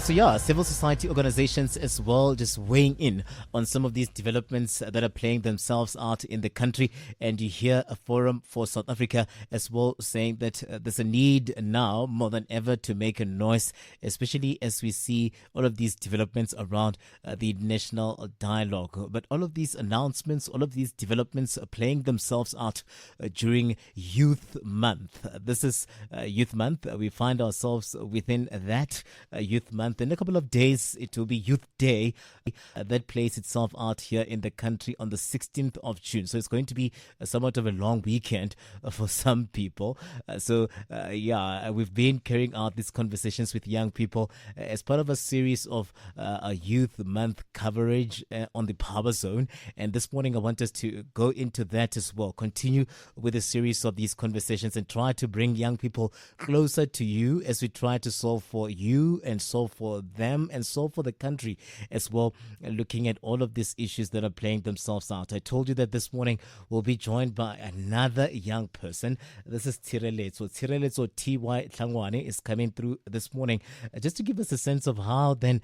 So yeah, civil society organizations as well just weighing in on some of these developments that are playing themselves out in the country. And you hear a forum for South Africa as well saying that there's a need now more than ever to make a noise, especially as we see all of these developments around the national dialogue. But all of these announcements, all of these developments are playing themselves out during Youth Month. This is Youth Month. We find ourselves within that Youth Month. In a couple of days, it will be Youth Day that plays itself out here in the country on the 16th of June. So it's going to be somewhat of a long weekend for some people. We've been carrying out these conversations with young people as part of a series of a Youth Month coverage on the Power Zone. And this morning, I want us to go into that as well. Continue with a series of these conversations and try to bring young people closer to you as we try to solve for you and solve for them and solve for the country as well, looking at all of these issues that are playing themselves out. I told you that this morning we'll be joined by another young person. This is Tireletso. Tireletso T.Y. Tlangwane is coming through this morning just to give us a sense of how then,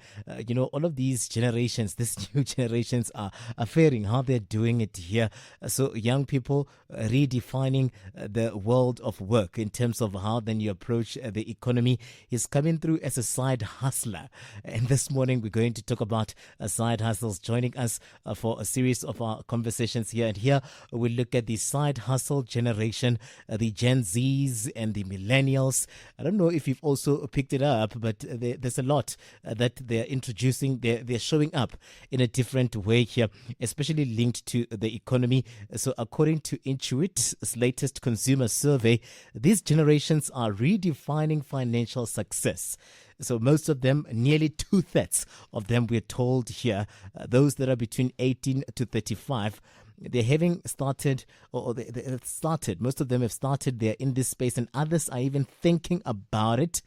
all of these generations, these new generations are faring, how they're doing it here. So young people redefining the world of work in terms of how then you approach the economy. He's coming through as a side hustler. And this morning we're going to talk about side hustles. Joining us for a series of our conversations here. And here we look at the side hustle generation, the Gen Zs and the millennials. I don't know if you've also picked it up, but there's a lot that they're introducing. They're showing up in a different way here, especially linked to the economy. So according to Intuit's latest consumer survey, these generations are redefining financial success. So most of them, nearly 2/3 of them, we're told here, those that are between 18 to 35, they're having started, or they have started, most of them have started, they're in this space, and others are even thinking about it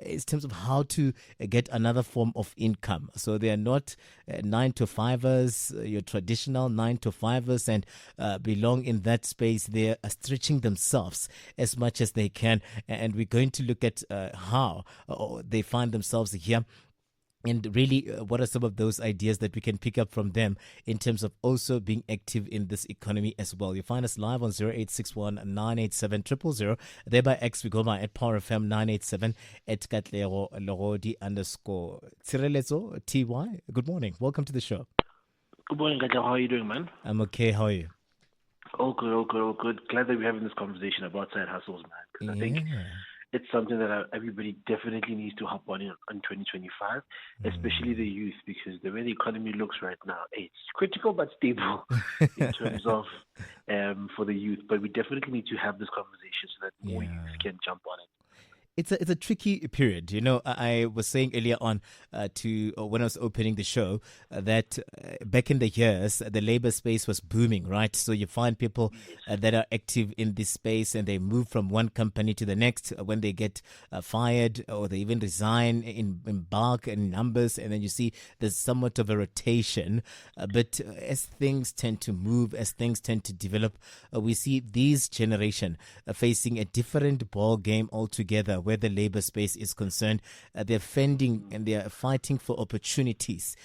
in terms of how to get another form of income. So they are not 9-to-5ers, your traditional 9-to-5ers, and belong in that space. They are stretching themselves as much as they can, and we're going to look at how they find themselves here. And really, what are some of those ideas that we can pick up from them in terms of also being active in this economy as well? You find us live on 0861 987 000. There by X, we go by at Power FM 987 at Katlego Legodi _ Tireletso TY. Good morning. Welcome to the show. Good morning, Katlego. How are you doing, man? I'm okay. How are you? All good, all good, all good. Glad that we're having this conversation about side hustles, man. Because I think it's something that everybody definitely needs to hop on in 2025, especially the youth, because the way the economy looks right now, it's critical but stable in terms of for the youth. But we definitely need to have this conversation so that more youth can jump on it. It's a tricky period. I was saying earlier on when I was opening the show that back in the years, the labor space was booming, right? So you find people that are active in this space and they move from one company to the next when they get fired, or they even resign in bulk and numbers. And then you see there's somewhat of a rotation. But as things tend to move, as things tend to develop, we see these generation facing a different ball game altogether where the labor space is concerned. They're fending and they're fighting for opportunities.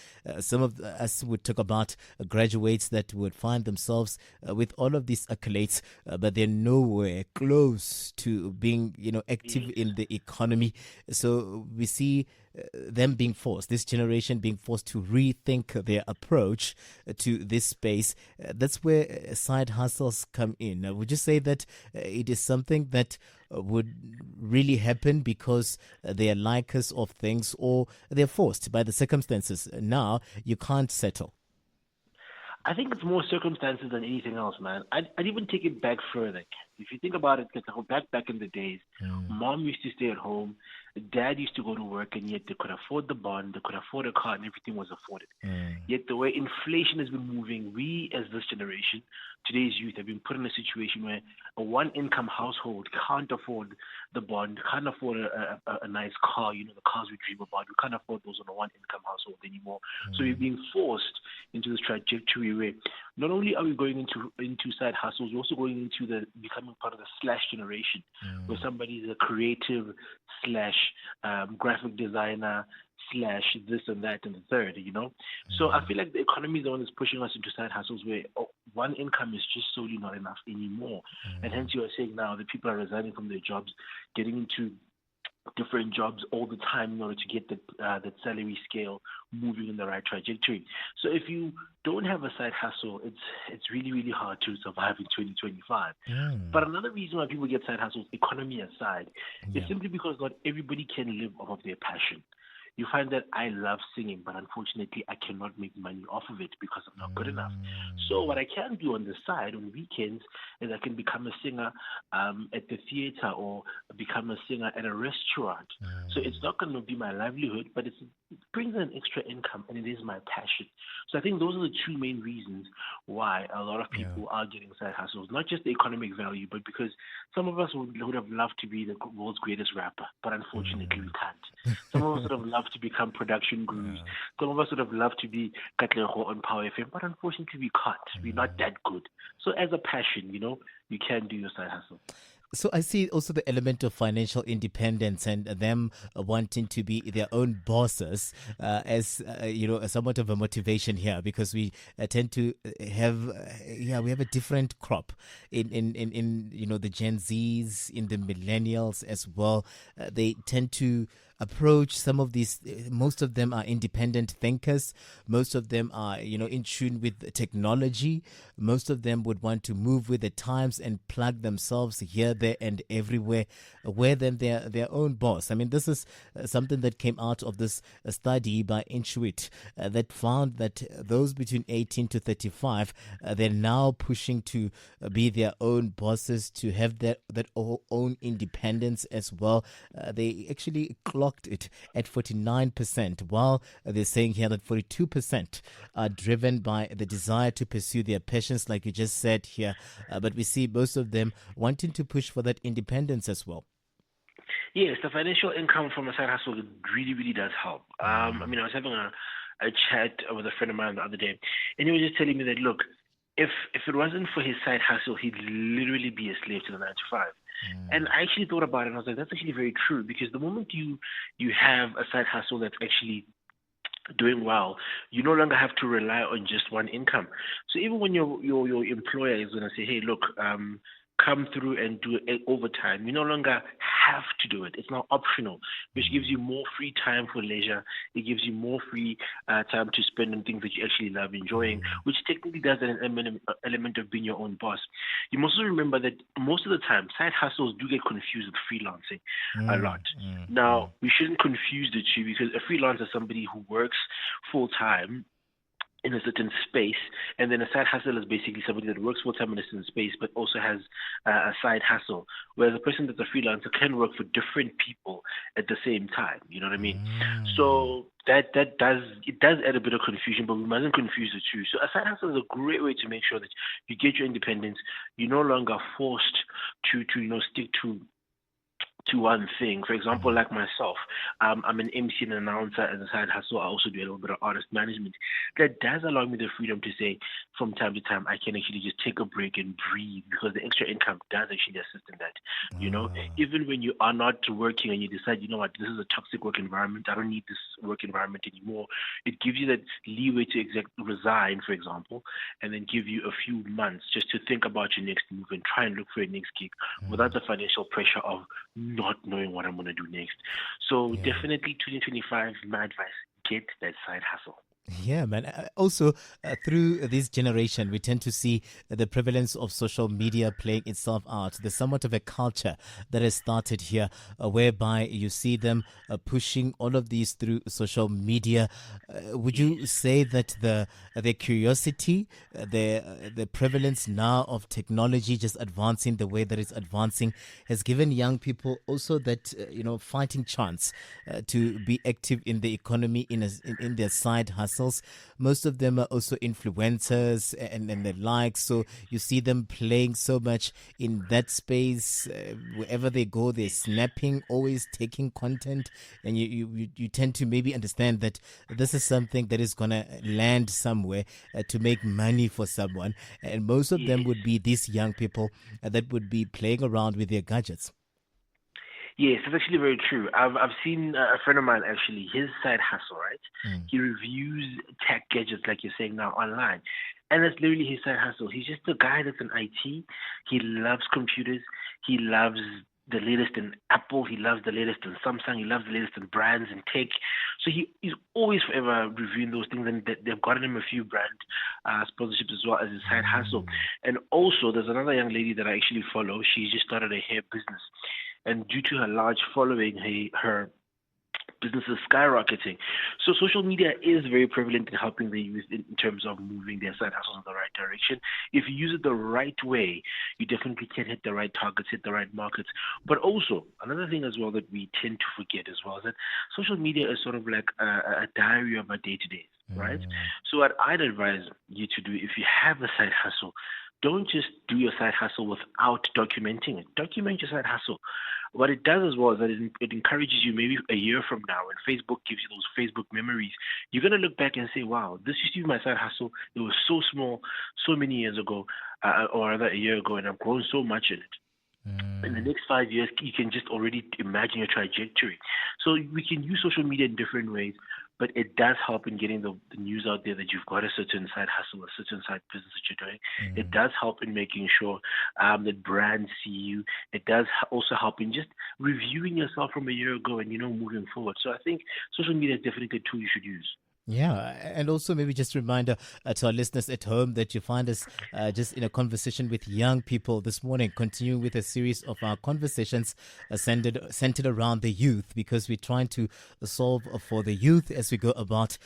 Some of us would talk about graduates that would find themselves with all of these accolades, but they're nowhere close to being, active in the economy. So we see them being forced, this generation being forced to rethink their approach to this space. That's where side hustles come in. Would you say that it is something that would really happen because they are likers of things, or they're forced by the circumstances? Now you can't settle. I think it's more circumstances than anything else, man. I'd even take it back further. If you think about it, back in the days, mom used to stay at home, dad used to go to work, and yet they could afford the bond, they could afford a car, and everything was afforded. Yet the way inflation has been moving, we as this generation, today's youth, have been put in a situation where a one-income household can't afford the bond, can't afford a nice car, the cars we dream about. We can't afford those on a one income household anymore. So we're being forced into this trajectory where not only are we going into side hustles, we're also going into the becoming part of the slash generation, where somebody's a creative slash graphic designer slash this and that and the third. So I feel like the economy is the one that's pushing us into side hustles where one income is just solely not enough anymore. And hence you are saying now that people are resigning from their jobs, getting into different jobs all the time in order to get that salary scale moving in the right trajectory. So if you don't have a side hustle, it's really, really hard to survive in 2025. But another reason why people get side hustles, economy aside, is simply because not everybody can live off of their passion. You find that I love singing, but unfortunately I cannot make money off of it because I'm not good enough. So what I can do on the side on weekends is I can become a singer at the theater or become a singer at a restaurant. So it's not going to be my livelihood, but it brings an extra income, and it is my passion. So I think those are the two main reasons why a lot of people are getting side hustles, not just the economic value, but because some of us would have loved to be the world's greatest rapper, but unfortunately we can't. Some of us would have loved to become production gurus. Some of us would have loved to be Katlego on Power FM, but unfortunately we can't. We're not that good. So as a passion, you can do your side hustle. So I see also the element of financial independence and them wanting to be their own bosses as somewhat of a motivation here, because we tend to have we have a different crop in the Gen Zs, in the millennials as well. They tend to approach some of these. Most of them are independent thinkers. Most of them are in tune with technology. Most of them would want to move with the times and plug themselves here, there and everywhere, where then they're their own boss. I mean, this is something that came out of this study by Intuit that found that those between 18 to 35, they're now pushing to be their own bosses, to have that own independence as well. They actually clocked it at 49%, while they're saying here that 42% are driven by the desire to pursue their passions, like you just said here. But we see most of them wanting to push for that independence as well. Yes, the financial income from a side hustle really, really does help. I was having a chat with a friend of mine the other day, and he was just telling me that, look, if it wasn't for his side hustle, he'd literally be a slave to the 9 to 5. And I actually thought about it, and I was like, that's actually very true, because the moment you have a side hustle that's actually doing well, you no longer have to rely on just one income. So even when your employer is going to say, hey, look, come through and do it overtime, you no longer have to do it. It's now optional, which gives you more free time for leisure. It gives you more free time to spend on things that you actually love enjoying, which technically does an element of being your own boss. You must also remember that most of the time, side hustles do get confused with freelancing a lot. Now, we shouldn't confuse the two, because a freelancer is somebody who works full-time in a certain space, and then a side hustle is basically somebody that works full-time in a certain space but also has a side hustle, whereas a person that's a freelancer can work for different people at the same time. You know what I mean? So that does add a bit of confusion, but we mustn't confuse the two. So a side hustle is a great way to make sure that you get your independence. You're no longer forced to stick to one thing. For example, like myself, I'm an MC and announcer as a side hustle. I also do a little bit of artist management. That does allow me the freedom to say from time to time I can actually just take a break and breathe, because the extra income does actually assist in that. Even when you are not working and you decide, you know what, this is a toxic work environment, I don't need this work environment anymore, it gives you that leeway to resign, for example, and then give you a few months just to think about your next move and try and look for your next gig without the financial pressure of not knowing what I'm going to do next. So definitely 2025, my advice, get that side hustle. Yeah, man. Also, through this generation, we tend to see the prevalence of social media playing itself out. There's somewhat of a culture that has started here, whereby you see them pushing all of these through social media. Would you say that the curiosity, the prevalence now of technology just advancing the way that it's advancing, has given young people also that fighting chance to be active in the economy in their side hustle? hustles. Most of them are also influencers and the like. So you see them playing so much in that space. Wherever they go, they're snapping, always taking content. And you tend to maybe understand that this is something that is going to land somewhere to make money for someone. And most of them Yes. would be these young people that would be playing around with their gadgets. Yes, it's actually very true. I've seen a friend of mine actually, his side hustle, right? Mm. He reviews tech gadgets like you're saying now online. And that's literally his side hustle. He's just a guy that's in IT. He loves computers. He loves the latest in Apple. He loves the latest in Samsung. He loves the latest in brands and tech. So he's always forever reviewing those things, and they've gotten him a few brand sponsorships as well as his side hustle. Mm. And also, there's another young lady that I actually follow. She just started a hair business, and due to her large following, her business is skyrocketing. So social media is very prevalent in helping the youth in terms of moving their side hustles in the right direction. If you use it the right way, you definitely can hit the right targets, hit the right markets. But also, another thing as well that we tend to forget as well is that social media is sort of like a diary of our day-to-days, right? Mm. So what I'd advise you to do, if you have a side hustle, don't just do your side hustle without documenting it. Document your side hustle. What it does as well is that it encourages you maybe a year from now when Facebook gives you those Facebook memories, you're going to look back and say, wow, this used to be my side hustle. It was so small so many years ago or rather a year ago, and I've grown so much in it. In the Mm. next 5 years, you can just already imagine your trajectory. So we can use social media in different ways, but it does help in getting the news out there that you've got a certain side hustle, a certain side business that you're doing. It Mm. does help in making sure that brands see you. It does also help in just reviewing yourself from a year ago and, moving forward. So I think social media is definitely a tool you should use. Yeah, and also maybe just a reminder to our listeners at home that you find us just in a conversation with young people this morning, continuing with a series of our conversations centered around the youth, because we're trying to solve for the youth as we go about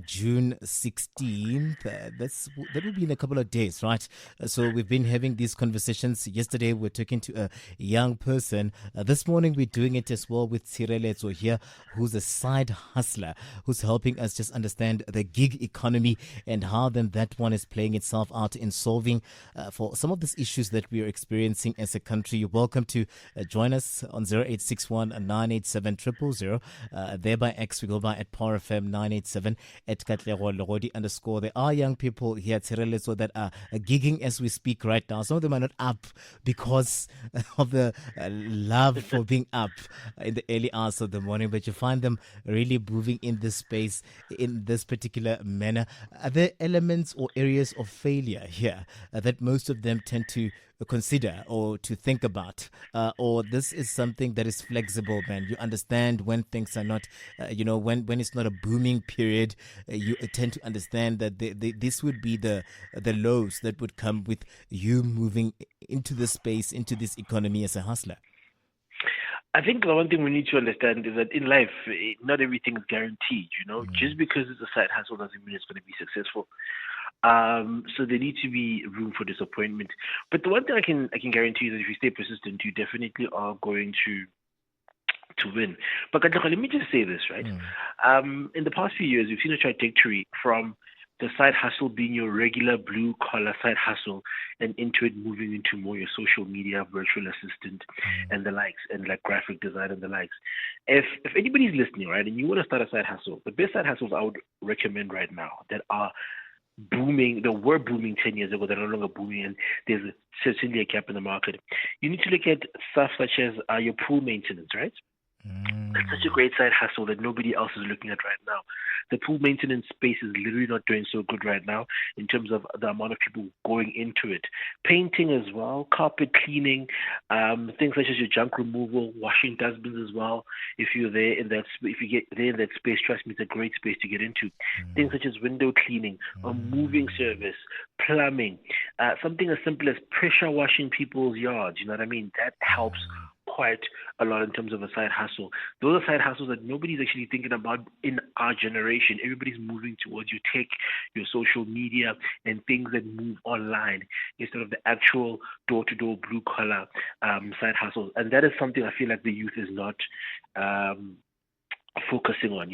June 16th. That will be in a couple of days, right? So we've been having these conversations. Yesterday we're talking to a young person. This morning we're doing it as well with Tsireletso here, who's a side hustler, who's helping us just understand the gig economy and how then that one is playing itself out in solving for some of these issues that we are experiencing as a country. You're welcome to join us on 0861 987 000. There by X, we go by at Power FM 987 at Katlego Legodi _ There are young people here at Tshireletso that are gigging as we speak right now. Some of them are not up because of the love for being up in the early hours of the morning, but you find them really moving in this space in this particular manner. Are there elements or areas of failure here that most of them tend to consider or to think about? Or this is something that is flexible, man. You understand when things are not, when it's not a booming period, you tend to understand that this would be the lows that would come with you moving into the space, into this economy as a hustler. I think the one thing we need to understand is that in life, not everything is guaranteed. Just Mm. because it's a side hustle doesn't mean it's going to be successful. So there needs to be room for disappointment. But the one thing I can guarantee you is that if you stay persistent, you definitely are going to win. But Katlego, let me just say this, right? Mm. In the past few years, we've seen a trajectory from the side hustle being your regular blue collar side hustle and into it moving into more your social media, virtual assistant, Mm. and the likes, and like graphic design and the likes. If anybody's listening, right, and you want to start a side hustle, the best side hustles I would recommend right now that are booming, that were booming 10 years ago, they're no longer booming, and there's certainly a gap in the market. You need to look at stuff such as your pool maintenance, right? It's such a Mm. great side hustle that nobody else is looking at right now. The pool maintenance space is literally not doing so good right now in terms of the amount of people going into it. Painting as well, carpet cleaning, things such as your junk removal, washing dustbins as well. If you're there in that, if you get there in that space, trust me, it's a great space to get into. Things Mm. such as window cleaning, a moving Mm. service, plumbing, something as simple as pressure washing people's yards. You know what I mean? That helps Mm. quite a lot in terms of a side hustle. Those are side hustles that nobody's actually thinking about in our generation. Everybody's moving towards your tech, your social media, and things that move online instead of the actual door-to-door blue-collar side hustles. And that is something I feel like the youth is not um, focusing on,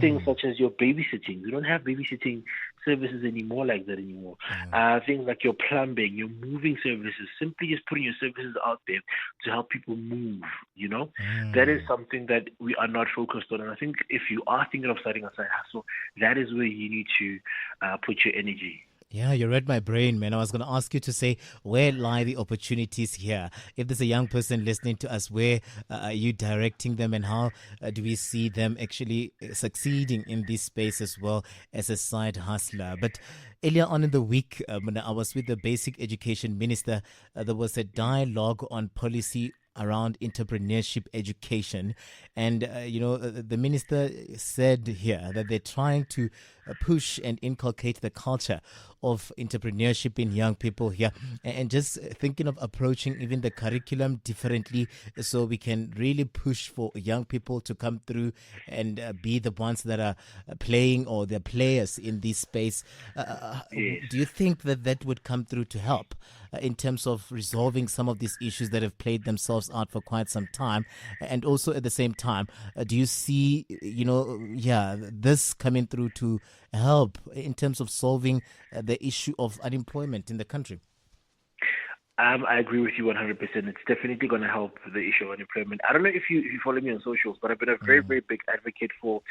things such as your babysitting. We don't have babysitting services anymore like that anymore. Things like your plumbing, your moving services, simply just putting your services out there to help people move. That is something that we are not focused on. And I think if you are thinking of starting a side hustle, that is where you need to put your energy. Yeah, you read my brain, man. I was going to ask you to say, where lie the opportunities here? If there's a young person listening to us, where are you directing them, and how do we see them actually succeeding in this space as well as a side hustler? But earlier on in the week, when I was with the Basic Education Minister, there was a dialogue on policy around entrepreneurship education. And, the minister said here that they're trying to push and inculcate the culture of entrepreneurship in young people here, and just thinking of approaching even the curriculum differently, so we can really push for young people to come through and be the ones that are playing, or they're players in this space. Yes. Do you think that that would come through to help in terms of resolving some of these issues that have played themselves out for quite some time? And also at the same time, do you see, this coming through to help in terms of solving the issue of unemployment in the country? I agree with you 100%. It's definitely going to help the issue of unemployment. I don't know if you follow me on socials, but I've been a very, very big advocate for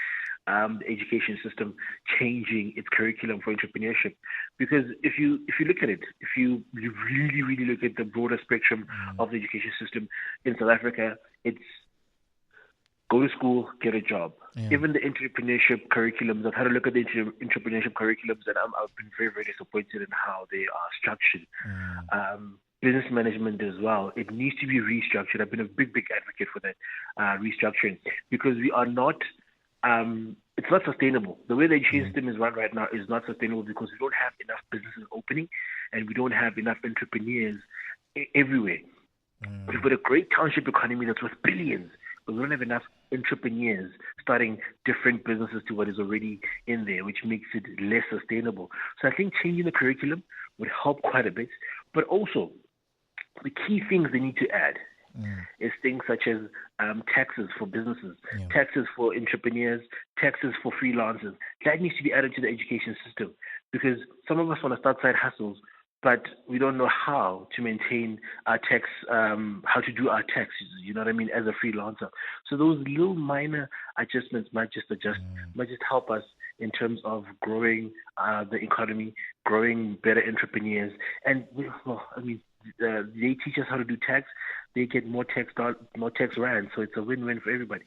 the education system changing its curriculum for entrepreneurship. Because if you look at it, if you really, really look at the broader spectrum of the education system in South Africa, it's go to school, get a job. Yeah. Even the entrepreneurship curriculums, I've had a look at the entrepreneurship curriculums, and I've been very, very disappointed in how they are structured. Business management as well, it needs to be restructured. I've been a big, big advocate for that restructuring, because we are not, it's not sustainable. The way the education system is run right now is not sustainable, because we don't have enough businesses opening, and we don't have enough entrepreneurs everywhere. We've got a great township economy that's worth billions, but we don't have enough entrepreneurs starting different businesses to what is already in there, which makes it less sustainable. So I think changing the curriculum would help quite a bit. But also, the key things they need to add is things such as taxes for businesses, taxes for entrepreneurs, taxes for freelancers. That needs to be added to the education system, because some of us want to start side hustles, but we don't know how to maintain our tax, how to do our taxes, you know what I mean, as a freelancer. So those little minor adjustments might just help us in terms of growing the economy, growing better entrepreneurs. And, they teach us how to do tax. They get more tax rand, so it's a win-win for everybody.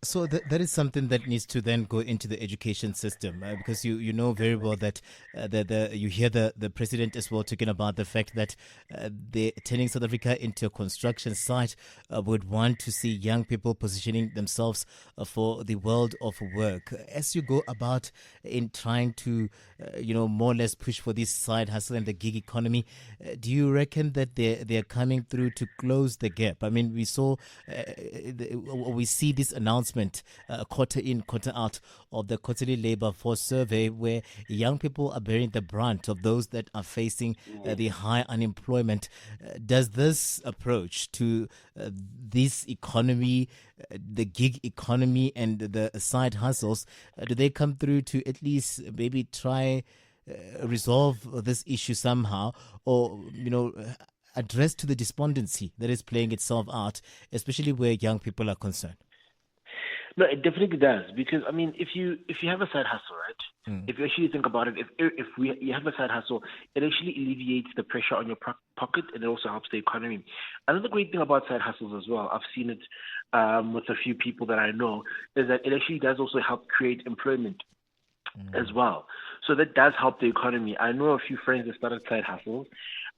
So that is something that needs to then go into the education system, because you know very well that you hear the president as well talking about the fact that they're turning South Africa into a construction site, would want to see young people positioning themselves for the world of work. As you go about in trying to, more or less push for this side hustle and the gig economy, do you reckon that they're coming through to close the gap? I mean, we see this announcement quarter in, quarter out of the quarterly labor force survey, where young people are bearing the brunt of those that are facing the high unemployment. Does this approach to this economy, the gig economy and the side hustles, do they come through to at least maybe try resolve this issue somehow, or address to the despondency that is playing itself out, especially where young people are concerned? No, it definitely does, because if you have a side hustle, right? If you actually think about it, if you have a side hustle, it actually alleviates the pressure on your pocket, and it also helps the economy. Another great thing about side hustles as well, I've seen it with a few people that I know, is that it actually does also help create employment as well. So that does help the economy. I know a few friends that started side hustles.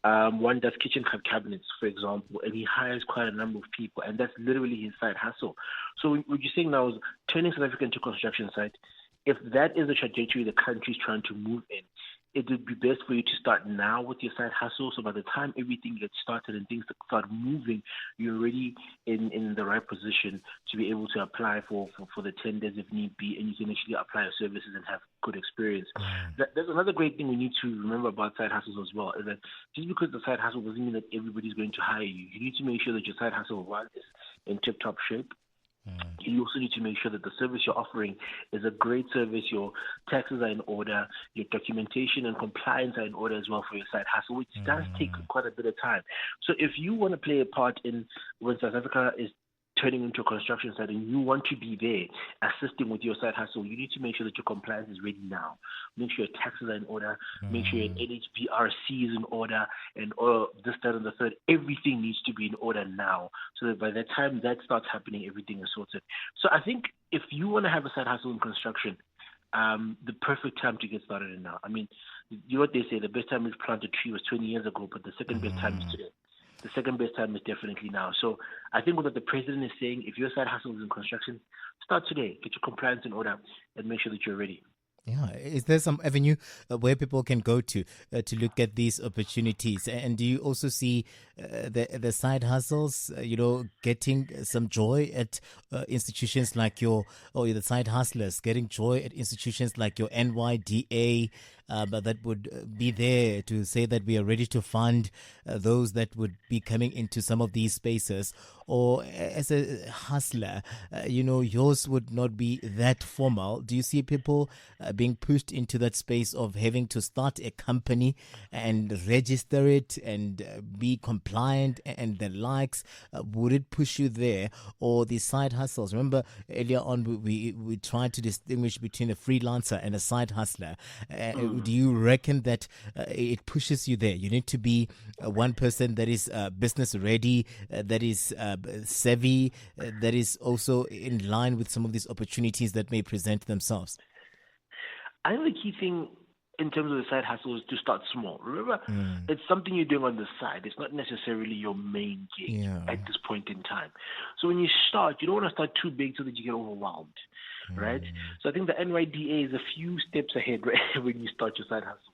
One does kitchen cabinets, for example, and he hires quite a number of people, and that's literally his side hustle. So what you're saying now is turning South Africa into a construction site. If that is the trajectory the country's trying to move in, it would be best for you to start now with your side hustle, so by the time everything gets started and things start moving, you're already in the right position to be able to apply for the tenders if need be, and you can actually apply your services and have good experience. There's another great thing we need to remember about side hustles as well, is that just because the side hustle doesn't mean that everybody's going to hire you. You need to make sure that your side hustle, one, is in tip-top shape, You also need to make sure that the service you're offering is a great service. Your taxes are in order, your documentation and compliance are in order as well for your side hustle, which does take quite a bit of time. So if you want to play a part in when South Africa is turning into a construction site and you want to be there assisting with your side hustle, you need to make sure that your compliance is ready now. Make sure your taxes are in order. Make sure your NHBRC is in order, and all this, that, and the third. Everything needs to be in order now, so that by the time that starts happening, everything is sorted. So I think if you want to have a side hustle in construction, the perfect time to get started is now. I mean, you know what they say, the best time to plant a tree was 20 years ago, but the second best time is today. The second best time is definitely now. So I think what the president is saying, if your side hustle is in construction, start today. Get your compliance in order and make sure that you're ready. Yeah, is there some avenue where people can go to look at these opportunities? And do you also see the side hustles, getting some joy at institutions like the side hustlers getting joy at institutions like your NYDA, but that would be there to say that we are ready to fund those that would be coming into some of these spaces? Or as a hustler, yours would not be that formal. Do you see people being pushed into that space of having to start a company and register it and be compliant and the likes? Would it push you there? Or the side hustles? Remember earlier on we tried to distinguish between a freelancer and a side hustler. Do you reckon that it pushes you there? You need to be one person that is business ready, that is savvy, that is also in line with some of these opportunities that may present themselves. I think the key thing in terms of the side hustle is to start small. Remember, it's something you're doing on the side. It's not necessarily your main gig at this point in time. So when you start, you don't want to start too big so that you get overwhelmed, right? So I think the NYDA is a few steps ahead, right, when you start your side hustle.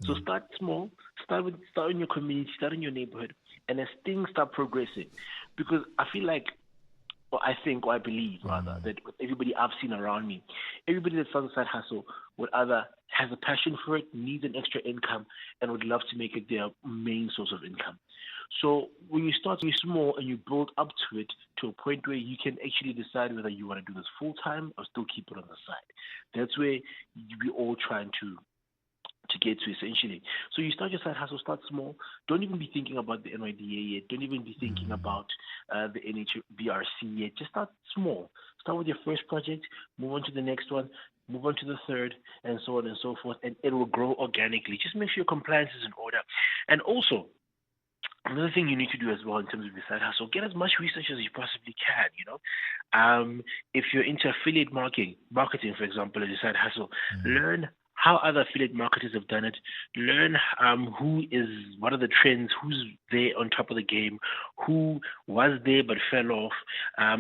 So start small, start in your community, start in your neighborhood, and as things start progressing, because I feel like, I believe rather, that with everybody I've seen around me, everybody that starts a side hustle would either has a passion for it, needs an extra income, and would love to make it their main source of income. So when you start very small and you build up to it to a point where you can actually decide whether you want to do this full time or still keep it on the side. That's where we're all trying to get to, essentially. So you start your side hustle, start small. Don't even be thinking about the NYDA yet. Don't even be thinking about the NHBRC yet. Just start small. Start with your first project, move on to the next one, move on to the third, and so on and so forth, and it will grow organically. Just make sure your compliance is in order. And also, another thing you need to do as well in terms of your side hustle, get as much research as you possibly can, if you're into affiliate marketing, for example, as your side hustle, learn how other affiliate marketers have done it, learn what are the trends, who's there on top of the game, who was there but fell off.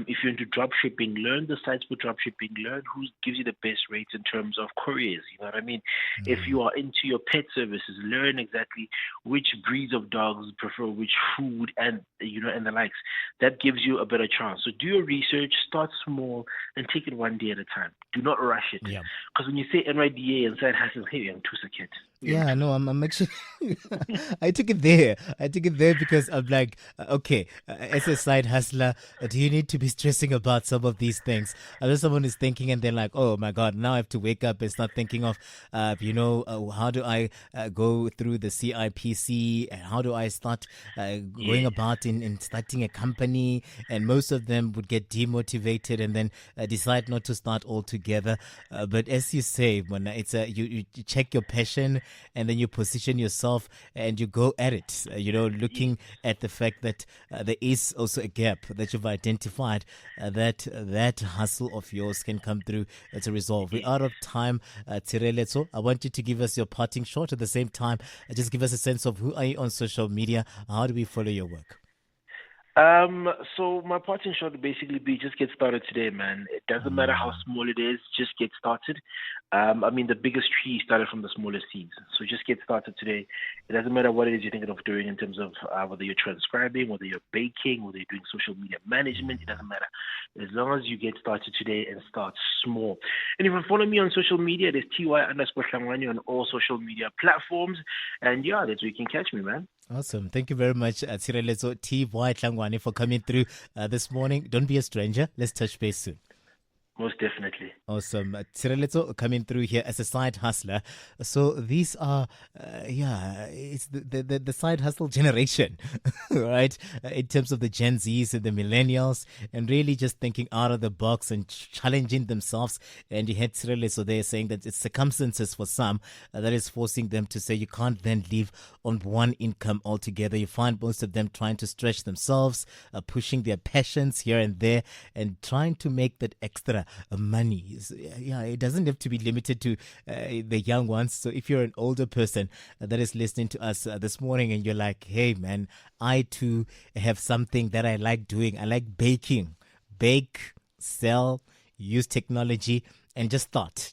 If you're into drop shipping, learn the sites for drop shipping, learn who gives you the best rates in terms of couriers, you know what I mean? If you are into your pet services, learn exactly which breeds of dogs prefer which food and the likes. That gives you a better chance. So do your research, start small, and take it one day at a time. Do not rush it. Because when you say NYDA and side hustle, hey, I'm too scared. Yeah, no, I'm actually, I took it there. Because I'm like, okay, as a side hustler, do you need to be stressing about some of these things? Unless someone is thinking and they're like, oh my God, now I have to wake up and start thinking of, how do I go through the CIPC and how do I start going about in starting a company? And most of them would get demotivated and then decide not to start altogether. But as you say, when it's you check your passion, and then you position yourself and you go at it, looking at the fact that there is also a gap that you've identified, that hustle of yours can come through to resolve. We're out of time, Tsireletso. I want you to give us your parting shot. At the same time, just give us a sense of who are you on social media, how do we follow your work? So my parting shot would basically be just get started today, man. It doesn't matter how small it is, just get started. The biggest tree started from the smallest seeds. So just get started today. It doesn't matter what it is you're thinking of doing in terms of whether you're transcribing, whether you're baking, whether you're doing social media management, it doesn't matter. As long as you get started today and start small. And if you follow me on social media, there's TY_Hlangwani on all social media platforms. And yeah, that's where you can catch me, man. Awesome. Thank you very much, Tshireletso T. Tlangwane, for coming through this morning. Don't be a stranger. Let's touch base soon. Most definitely. Awesome. Tshireletso coming through here as a side hustler. So these are, it's the side hustle generation, right? In terms of the Gen Zs and the millennials, and really just thinking out of the box and challenging themselves. And you had Tshireletso there saying that it's circumstances for some that is forcing them to say you can't then live on one income altogether. You find most of them trying to stretch themselves, pushing their passions here and there, and trying to make that extra money. Yeah, it doesn't have to be limited to the young ones. So if you're an older person that is listening to us this morning and you're like, hey man, I too have something that I like doing. I like baking. Bake, sell, use technology, and just start.